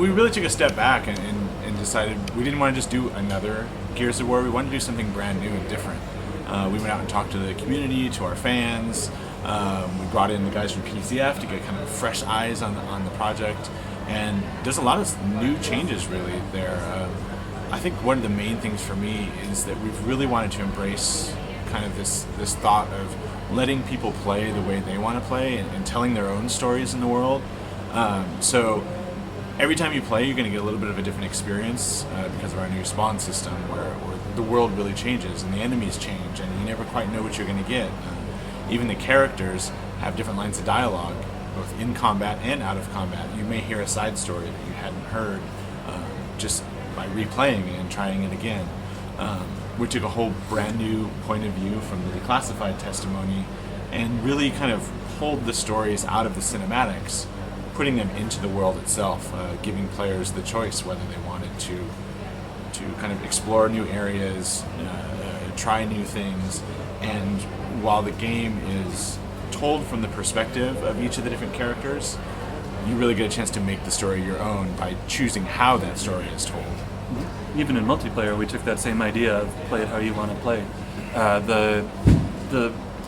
we really took a step back and decided we didn't want to just do another Gears of War. We wanted to do something brand new and different. We went out and talked to the community, to our fans. We brought in the guys from PCF to get kind of fresh eyes on the project. And there's a lot of new changes really there. I think one of the main things for me is that we've really wanted to embrace kind of this thought of letting people play the way they want to play and telling their own stories in the world. So every time you play, you're going to get a little bit of a different experience because of our new spawn system where the world really changes and the enemies change and you never quite know what you're going to get. Even the characters have different lines of dialogue, both in combat and out of combat. You may hear a side story that you hadn't heard just by replaying it and trying it again. We took a whole brand new point of view from the declassified testimony and really kind of pulled the stories out of the cinematics, putting them into the world itself, giving players the choice whether they wanted to kind of explore new areas, try new things. And while the game is told from the perspective of each of the different characters, you really get a chance to make the story your own by choosing how that story is told. Even in multiplayer, we took that same idea of play it how you want to play.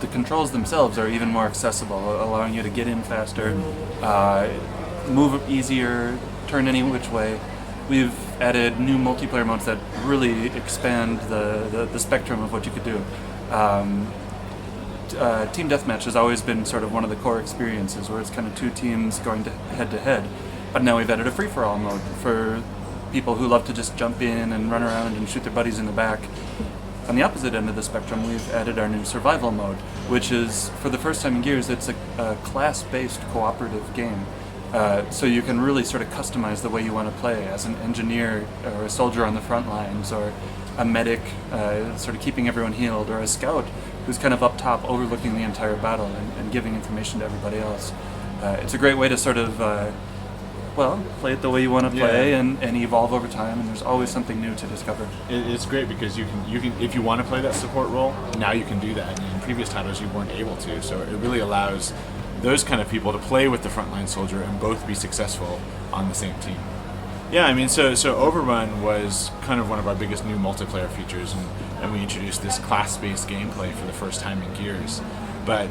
The controls themselves are even more accessible, allowing you to get in faster, move easier, turn any which way. We've added new multiplayer modes that really expand the spectrum of what you could do. Team Deathmatch has always been sort of one of the core experiences where it's kind of two teams going head to head. But now we've added a free-for-all mode for people who love to just jump in and run around and shoot their buddies in the back. On the opposite end of the spectrum, we've added our new survival mode, which is, for the first time in Gears, it's a class-based cooperative game. So you can really sort of customize the way you want to play as an engineer or a soldier on the front lines, or a medic sort of keeping everyone healed, or a scout who's kind of up top overlooking the entire battle and giving information to everybody else. It's a great way to sort of play it the way you want to play and evolve over time, and there's always something new to discover. It's great because you can if you want to play that support role, now you can do that. And in previous titles you weren't able to, so it really allows those kind of people to play with the frontline soldier and both be successful on the same team. Yeah, I mean, so Overrun was kind of one of our biggest new multiplayer features, and we introduced this class-based gameplay for the first time in Gears. But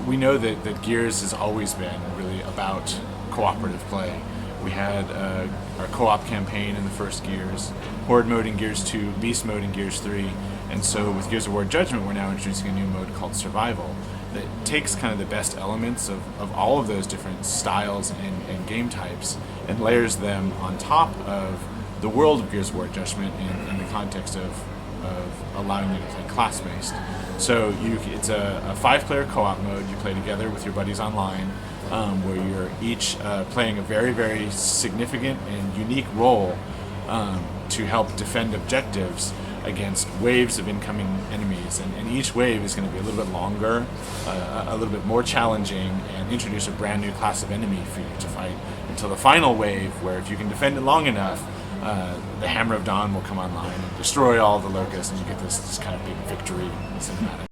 we know that Gears has always been really about cooperative play. We had our co-op campaign in the first Gears, Horde mode in Gears 2, Beast mode in Gears 3, and so with Gears of War Judgment we're now introducing a new mode called Survival that takes kind of the best elements of all of those different styles and game types and layers them on top of the world of Gears of War Judgment in the context of allowing you to play class-based. So it's a 5-player co-op mode. You play together with your buddies online, where you're each playing a very, very significant and unique role to help defend objectives against waves of incoming enemies, and each wave is going to be a little bit longer, a little bit more challenging, and introduce a brand new class of enemy for you to fight until the final wave, where if you can defend it long enough, the Hammer of Dawn will come online and destroy all the locusts, and you get this kind of big victory cinematic.